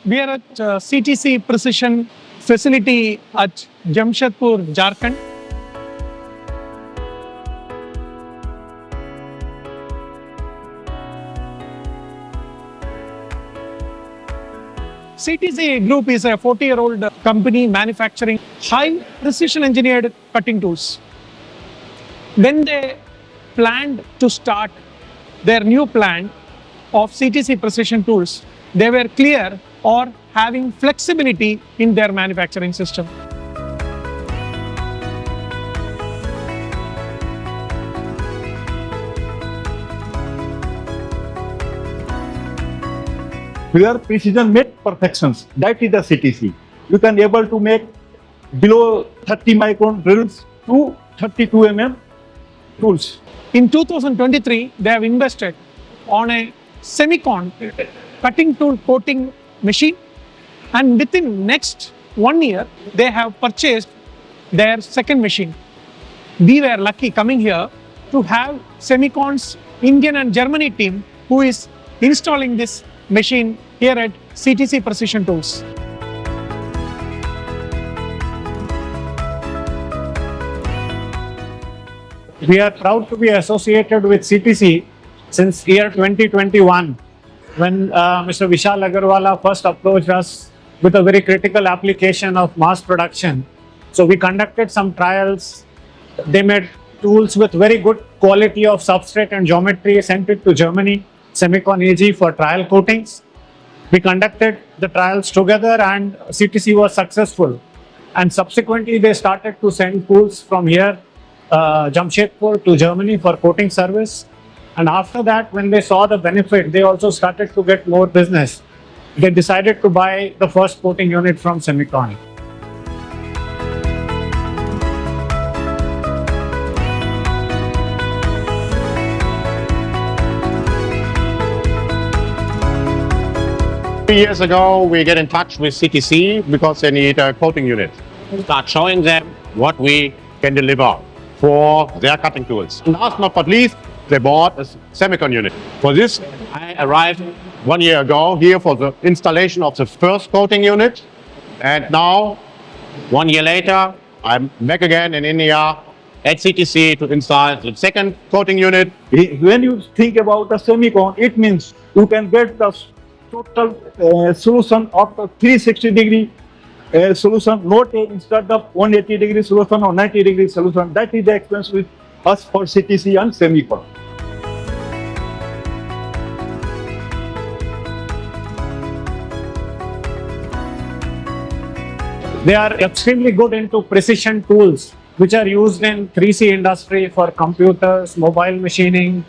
We are at CTC Precision facility at Jamshedpur, Jharkhand. CTC Group is a 40-year-old company manufacturing high precision engineered cutting tools. When they planned to start their new plant of CTC Precision tools, they were clear or having flexibility in their manufacturing system. Where precision met perfections, that is the CTC. You can able to make below 30 micron drills to 32 mm tools. In 2023, they have invested on a CemeCon cutting tool coating machine, and within next 1 year, they have purchased their second machine. We were lucky coming here to have CemeCon's Indian and Germany team who is installing this machine here at CTC Precision Tools. We are proud to be associated with CTC since year 2021, when Mr. Vishal Agarwala first approached us with a very critical application of mass production. So we conducted some trials. They made tools with very good quality of substrate and geometry, sent it to Germany, CemeCon AG for trial coatings. We conducted the trials together and CTC was successful. And subsequently, they started to send tools from here, Jamshedpur to Germany for coating service. And after that, when they saw the benefit, they also started to get more business. They decided to buy the first coating unit from CemeCon. Three years ago, we get in touch with CTC because they need a coating unit. Start showing them what we can deliver for their cutting tools. And last but not least, they bought a CemeCon unit. For this, I arrived 1 year ago here for the installation of the first coating unit. And now, 1 year later, I'm back again in India at CTC to install the second coating unit. When you think about the CemeCon, it means you can get the total solution of the 360-degree solution, not instead of 180-degree solution or 90-degree solution. That is the experience with us for CTC and CemeCon. They are extremely good into precision tools, which are used in 3C industry for computers, mobile machining,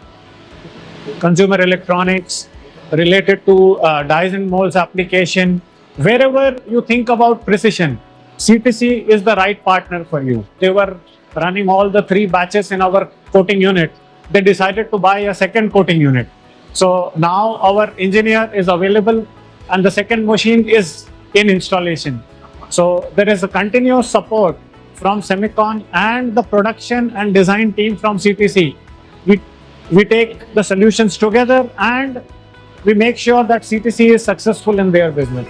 consumer electronics, related to dies and molds application. Wherever you think about precision, CTC is the right partner for you. They were running all the 3 batches in our coating unit. They decided to buy a second coating unit. So now our engineer is available and the second machine is in installation. So there is a continuous support from CemeCon and the production and design team from CTC. We take the solutions together and we make sure that CTC is successful in their business.